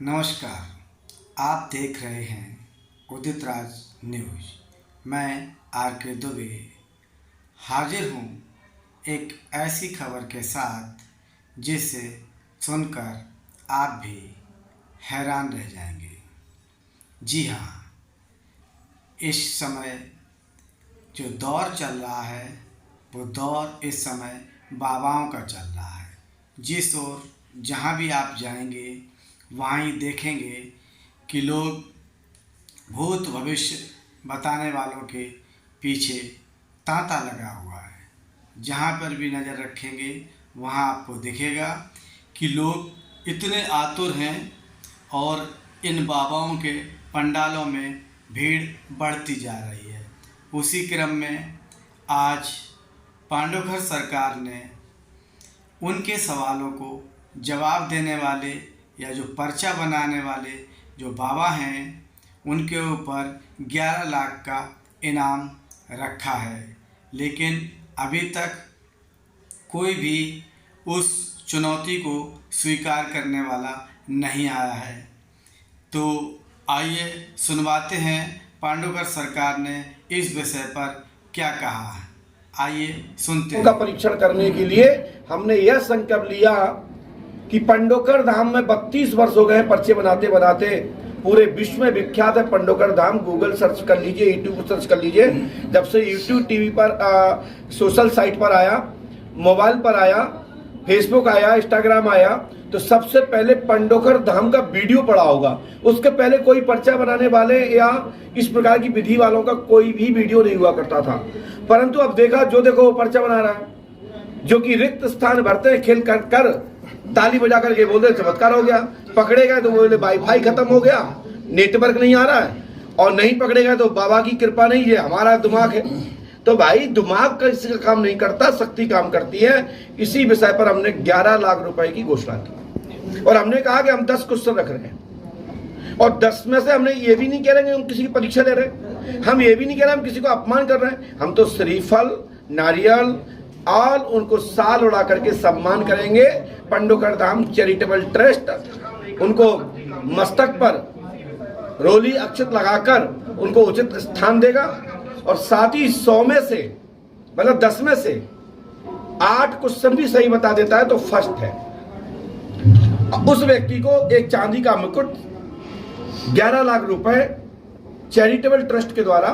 नमस्कार, आप देख रहे हैं उदित राज न्यूज़। मैं आर के दुबे हाजिर हूँ एक ऐसी खबर के साथ जिसे सुनकर आप भी हैरान रह जाएंगे। जी हाँ, इस समय जो दौर चल रहा है वो दौर इस समय बाबाओं का चल रहा है। जिस ओर जहाँ भी आप जाएंगे वहाँ ही देखेंगे कि लोग भूत भविष्य बताने वालों के पीछे तांता लगा हुआ है। जहाँ पर भी नज़र रखेंगे वहाँ आपको दिखेगा कि लोग इतने आतुर हैं और इन बाबाओं के पंडालों में भीड़ बढ़ती जा रही है। उसी क्रम में आज पांडवघर सरकार ने उनके सवालों को जवाब देने वाले या जो पर्चा बनाने वाले जो बाबा हैं उनके ऊपर 11 लाख का इनाम रखा है, लेकिन अभी तक कोई भी उस चुनौती को स्वीकार करने वाला नहीं आया है। तो आइए सुनवाते हैं पांडवघर सरकार ने इस विषय पर क्या कहा है। आइए सुनते हैं। का परीक्षण करने के लिए हमने यह संकल्प लिया कि पांडवघर धाम में 32 वर्ष हो गए पर्चे बनाते बनाते। पूरे विश्व में विख्यात है पांडवघर धाम। गूगल सर्च कर लीजिए, यूट्यूब सर्च कर लीजिए। जब से यूट्यूब टीवी पर सोशल साइट पर आया, मोबाइल पर आया, फेसबुक आया, इंस्टाग्राम आया, तो सबसे पहले पांडवघर धाम का वीडियो पड़ा होगा। उसके पहले कोई पर्चा बनाने वाले या इस प्रकार की विधि वालों का कोई भी वीडियो नहीं हुआ करता था। परंतु अब देखा, जो देखो वो पर्चा बना रहा है, जो कि रिक्त स्थान भरते हैं खेल कर ताली बजा करके बोलते चमत्कार हो गया। पकड़े गए तो बोले वाईफाई खत्म हो गया, नेटवर्क नहीं आ रहा है, और नहीं पकड़े गए तो बाबा की कृपा नहीं है, हमारा दिमाग है। तो भाई दिमाग किसी का काम नहीं करता, शक्ति काम करती है। इसी विषय पर हमने 11 लाख रुपए की घोषणा की और हमने कहा कि हम 10 क्वेश्चन रख रहे हैं और 10 में से हमने ये भी नहीं कह रहे कि हम किसी की परीक्षा ले रहे हैं, हम ये भी नहीं कह रहे हम किसी को अपमान कर रहे हैं। हम तो श्रीफल, नारियल और उनको साल उड़ा करके सम्मान करेंगे। पांडवघर धाम चैरिटेबल ट्रस्ट उनको मस्तक पर रोली अक्षत लगाकर उनको उचित स्थान देगा और साथ ही 100 में से मतलब 10 में से 8 क्वेश्चन भी सही बता देता है तो फर्स्ट है। उस व्यक्ति को एक चांदी का मुकुट 11 लाख रुपए चैरिटेबल ट्रस्ट के द्वारा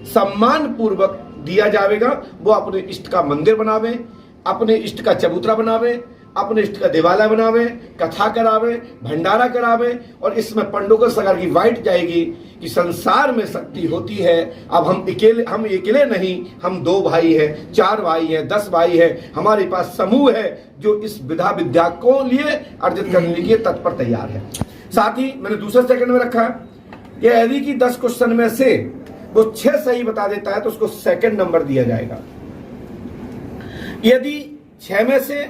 सम्मान पूर्वक दिया जाएगा। वो अपने इष्ट का मंदिर बनावे, अपने इष्ट का चबूतरा बनावे, अपने इष्ट का देवालय बनावे, कथा करावे, भंडारा करावे। और इसमें पांडवघर सरकार की वाइट जाएगी कि संसार में शक्ति होती है। अब हम अकेले नहीं, हम 2 भाई हैं, 4 भाई हैं, 10 भाई हैं। हमारे पास समूह है जो इस विद्या को लिए अर्जित करने के लिए तत्पर तैयार है। साथ ही मैंने दूसरे सेकंड में रखा है यदि कि 10 क्वेश्चन में से वो 6 सही बता देता है तो उसको सेकंड नंबर दिया जाएगा। यदि 6 में से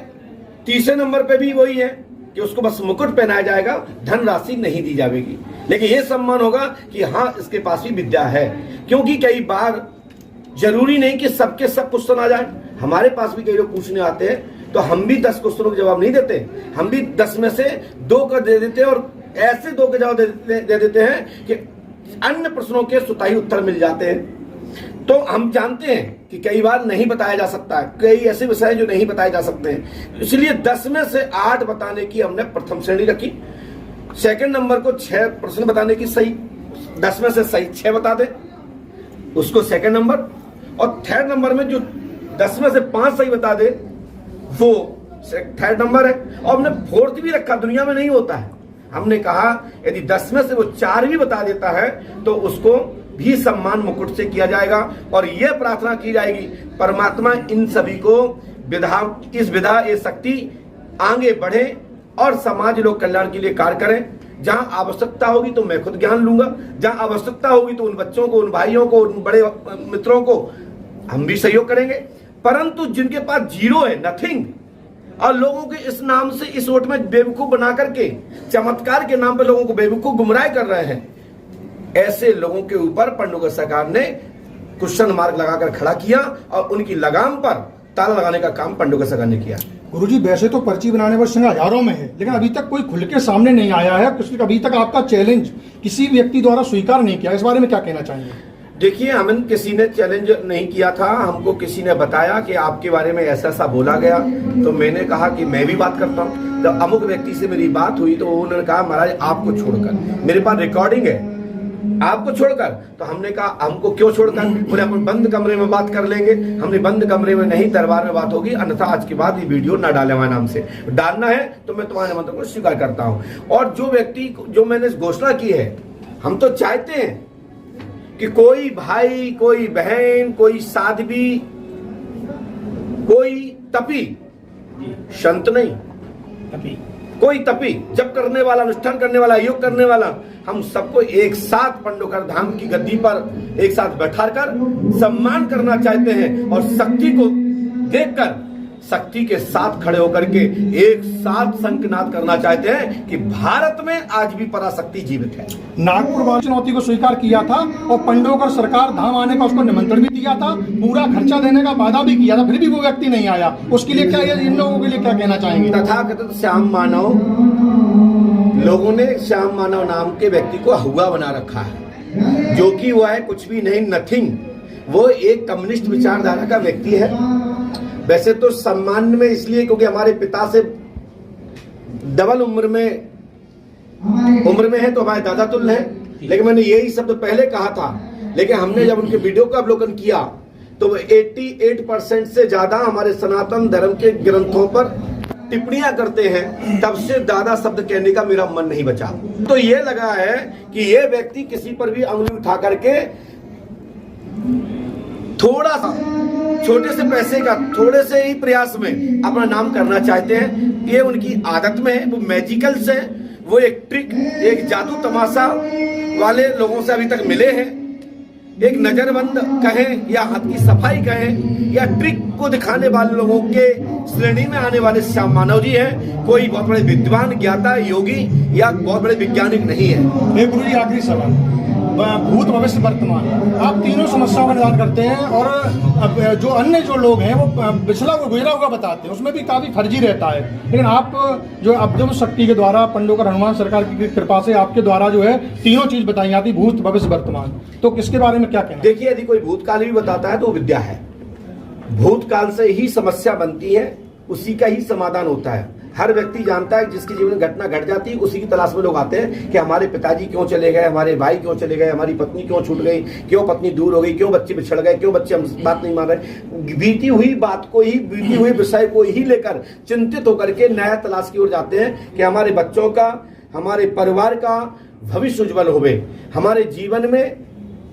तीसरे नंबर पे भी वही है कि उसको बस मुकुट पहनाया जाएगा, धनराशि नहीं दी जाएगी, लेकिन यह सम्मान होगा कि हाँ इसके पास भी विद्या है। क्योंकि कई बार जरूरी नहीं कि सबके सब क्वेश्चन आ जाए। हमारे पास भी कई लोग पूछने आते हैं तो हम भी 10 क्वेश्चनों के जवाब नहीं देते, हम भी 10 में से 2 का दे देते हैं और ऐसे 2 के जवाब दे देते हैं कि अन्य प्रश्नों के सुताई उत्तर मिल जाते हैं। तो हम जानते हैं कि कई बार नहीं बताया जा सकता है, कई ऐसे विषय जो नहीं बताए जा सकते हैं। इसलिए 10 में से 8 बताने की हमने प्रथम श्रेणी रखी। सेकंड नंबर को 6 प्रश्न बताने की सही, 10 में से सही 6 बता दे उसको सेकंड नंबर, और थर्ड नंबर में जो 10 में से 5 सही बता दे वो थर्ड नंबर है। और हमने फोर्थ भी रखा, दुनिया में नहीं होता है। हमने कहा यदि 10 में से वो 4 भी बता देता है तो उसको भी सम्मान मुकुट से किया जाएगा। और यह प्रार्थना की जाएगी परमात्मा इन सभी को इस विधा ये शक्ति आगे बढ़े और समाज लोक कल्याण के लिए कार्य करें। जहां आवश्यकता होगी तो मैं खुद ज्ञान लूंगा, जहां आवश्यकता होगी तो उन बच्चों को, उन भाइयों को, उन बड़े मित्रों को हम भी सहयोग करेंगे। परंतु जिनके पास 0 है, नथिंग, और लोगों के इस नाम से इस वोट में बेवकूफ बना करके चमत्कार के नाम पे लोगों को बेवकूफ गुमराह कर रहे हैं, ऐसे लोगों के ऊपर पांडवघर सरकार ने क्वेश्चन मार्क लगाकर खड़ा किया और उनकी लगाम पर ताला लगाने का काम पांडवघर सरकार ने किया। गुरुजी वैसे तो पर्ची बनाने पर संख्या हजारों में है, लेकिन अभी तक कोई खुल के सामने नहीं आया है। अभी तक आपका चैलेंज किसी व्यक्ति द्वारा स्वीकार नहीं किया, इस बारे में क्या कहना चाहेंगे? देखिए, हमें किसी ने चैलेंज नहीं किया था। हमको किसी ने बताया कि आपके बारे में ऐसा ऐसा बोला गया, तो मैंने कहा कि मैं भी बात करता हूँ। जब अमुक व्यक्ति से मेरी बात हुई तो उन्होंने कहा महाराज आपको छोड़कर, मेरे पास रिकॉर्डिंग है, आपको छोड़कर। तो हमने कहा हमको क्यों छोड़कर? बोले अपन बंद कमरे में बात कर लेंगे। हमने बंद कमरे में नहीं, दरबार में बात होगी, अन्यथा आज के बाद ये वीडियो ना डाले हमारे नाम से। डालना है तो मैं तुम्हारे मंत्र को स्वीकार करता हूँ। और जो व्यक्ति, जो मैंने घोषणा की है, हम तो चाहते हैं कि कोई भाई, कोई बहन, कोई साध्वी, कोई तपी, संत नहीं, कोई तपी, जप करने वाला, अनुष्ठान करने वाला, योग करने वाला, हम सबको एक साथ पंडोकर धाम की गद्दी पर एक साथ बैठाकर सम्मान करना चाहते हैं और शक्ति को देखकर शक्ति के साथ खड़े होकर के एक साथ संकनाद करना चाहते हैं कि भारत में आज भी पराशक्ति जीवित है। नागपुर वाली चुनौती को स्वीकार किया था और पंडोकर सरकार धाम आने का उसको निमंत्रण भी दिया था, पूरा खर्चा देने का वादा भी किया था, फिर भी वो व्यक्ति नहीं आया। उसके लिए क्या, इन लोगों के लिए क्या कहना चाहेंगे? तथाकथित श्याम मानव लोगों ने श्याम मानव नाम के व्यक्ति को हुआ बना रखा है, जो कि वो है कुछ भी नहीं, नथिंग। वो एक कम्युनिस्ट विचारधारा का व्यक्ति है। वैसे तो सम्मान में इसलिए क्योंकि हमारे पिता से डबल उम्र में है, तो हमारे दादा तुल्य है। लेकिन मैंने यही शब्द पहले कहा था, लेकिन हमने जब उनके वीडियो का अवलोकन किया तो वो 88% से ज्यादा हमारे सनातन धर्म के ग्रंथों पर टिप्पणियां करते हैं। तब से दादा शब्द कहने का मेरा मन नहीं बचा। तो ये लगा है कि ये व्यक्ति किसी पर भी अंगुली उठा करके थोड़ा सा, छोटे से पैसे का, थोड़े से ही प्रयास में अपना नाम करना चाहते हैं। ये उनकी आदत में है। वो मैजिकल्स है, वो एक ट्रिक, एक जादू तमाशा वाले लोगों से अभी तक मिले हैं। एक नजरबंद कहें या हाथ की सफाई कहें या ट्रिक को दिखाने वाले लोगों के श्रेणी में आने वाले श्याम मानव जी हैं। कोई बहुत बड़े विद्वान, ज्ञाता, योगी या बहुत बड़े वैज्ञानिक नहीं है। गुरु जी, आखिरी सवाल, भूत, भविष्य, वर्तमान, आप तीनों समस्याओं का निदान करते हैं और अब जो अन्य जो लोग हैं वो पिछला हुआ गुजरा हुआ बताते हैं, उसमें भी काफी फर्जी रहता है। लेकिन आप जो अब्दुल शक्ति के द्वारा, पंडोकर हनुमान सरकार की कृपा से आपके द्वारा जो है तीनों चीज बताई जाती, भूत, भविष्य, वर्तमान, तो किसके बारे में क्या कहना? देखिए, यदि कोई भूतकाल भी बताता है तो विद्या है। भूतकाल से ही समस्या बनती है, उसी का ही समाधान होता है। हर व्यक्ति जानता है जिसके जीवन में घटना घट जाती है, उसी की तलाश में लोग आते हैं कि हमारे पिताजी क्यों चले गए, हमारे भाई क्यों चले गए, हमारी पत्नी क्यों छूट गई, क्यों पत्नी दूर हो गई, क्यों बच्चे बिछड़ गए, क्यों बच्चे हम बात नहीं मान रहे। बीती हुई बात को ही, बीती हुए विषय को ही लेकर चिंतित होकर के नया तलाश की ओर जाते हैं कि हमारे बच्चों का, हमारे परिवार का भविष्य उज्जवल होवे, हमारे जीवन में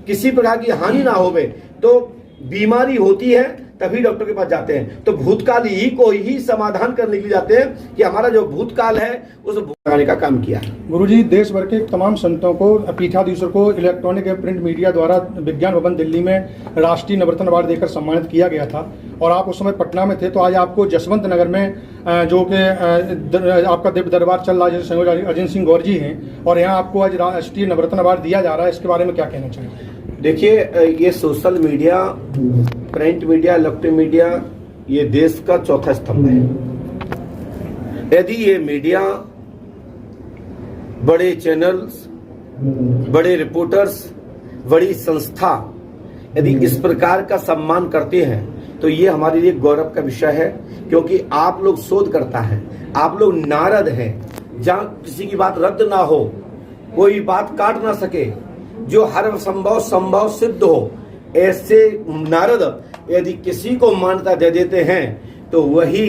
किसी प्रकार की हानि ना होवे। तो बीमारी होती है तभी डॉक्टर के पास जाते हैं। तो भूतकाल ही को ही समाधान करने के लिए जाते हैं कि हमारा जो भूतकाल है उस भूतकाल का काम किया। गुरुजी, देश भर के तमाम संतों को, पीठाधीशों को इलेक्ट्रॉनिक एवं प्रिंट मीडिया द्वारा विज्ञान भवन दिल्ली में राष्ट्रीय नवरत्न अवार्ड देकर सम्मानित किया गया था और आप उस समय पटना में थे। तो आज आपको जसवंत नगर में जो कि आपका दिव्य दरबार चल रहा है, जैसे संयोजक अजित सिंह गौर जी हैं, और यहाँ आपको आज राष्ट्रीय नवरत्न अवार्ड दिया जा रहा है, इसके बारे में क्या कहना चाहिए? देखिए, ये social media, print media, electronic media, ये देश का चौथा स्तंभ है। यदि ये मीडिया, बड़े चैनल्स, बड़े रिपोर्टर्स, बड़ी संस्था यदि इस प्रकार का सम्मान करते हैं तो ये हमारे लिए गौरव का विषय है, क्योंकि आप लोग शोध करता है, आप लोग नारद हैं, जहां किसी की बात रद्द ना हो, कोई बात काट ना सके, जो हर संभव सिद्ध हो, ऐसे नारद यदि किसी को मान्यता दे देते हैं तो वही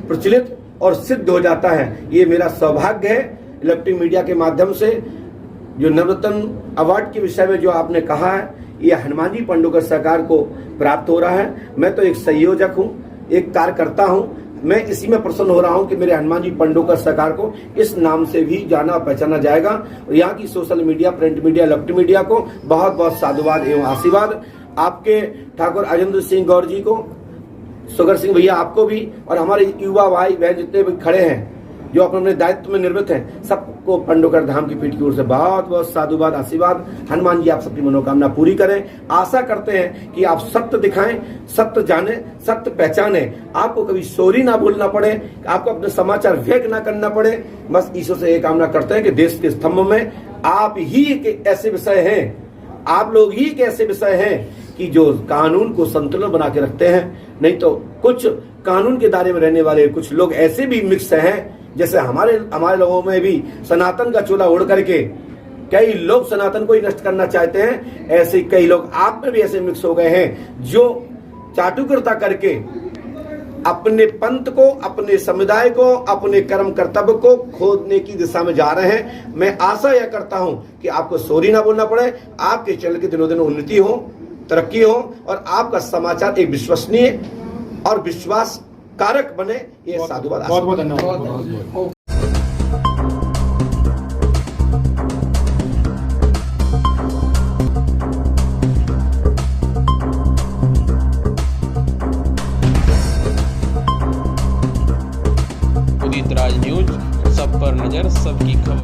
प्रचलित और सिद्ध हो जाता है। ये मेरा सौभाग्य है इलेक्ट्रॉनिक मीडिया के माध्यम से जो नवरत्न अवार्ड के विषय में जो आपने कहा है, ये हनुमान जी पंडोकर सरकार को प्राप्त हो रहा है। मैं तो एक संयोजक हूँ, एक कार्यकर्ता हूँ। मैं इसी में प्रसन्न हो रहा हूं कि मेरे हनुमान जी पंडोकर सरकार को इस नाम से भी जाना पहचाना जाएगा। और यहाँ की social media, print media, electronic media को बहुत बहुत साधुवाद एवं आशीर्वाद। आपके ठाकुर अजित सिंह गौर जी को, सुगर सिंह भैया आपको भी, और हमारे युवा भाई बहन जितने भी खड़े हैं, जो अपने दायित्व में निर्मित हैं, सबको पंडोकर धाम की पीठ की ओर से बहुत बहुत साधुवाद, आशीर्वाद। हनुमान जी आप सबकी मनोकामना पूरी करें। आशा करते हैं कि आप सत्य दिखाएं, सत्य जाने, सत्य पहचाने, आपको कभी सॉरी ना बोलना पड़े, आपको अपने समाचार व्यक्त ना करना पड़े। बस ईश्वर से ये कामना करते हैं कि देश के स्तंभ में आप ही एक ऐसे विषय हैं, आप लोग ही एक ऐसे विषय हैं कि जो कानून को संतुलन बना के रखते हैं। नहीं तो कुछ कानून के दायरे में रहने वाले कुछ लोग ऐसे भी मिक्स हैं, जैसे हमारे लोगों में भी सनातन का चोला ओढ़ करके कई लोग सनातन को ही नष्ट करना चाहते हैं। ऐसे कई लोग आप में भी ऐसे मिक्स हो गए हैं जो चाटुकरता करके अपने पंथ को, अपने समुदाय को, अपने कर्म कर्तव्य को खोदने की दिशा में जा रहे हैं। मैं आशा यह करता हूं कि आपको सॉरी ना बोलना पड़े, आपके चैनल की दिनों दिन उन्नति हो, तरक्की हो और आपका समाचार एक विश्वसनीय और विश्वास कारक बने। ये साधुवाद। बहुत बहुत धन्यवाद। उदित राज न्यूज, सब पर नजर, सबकी खबर।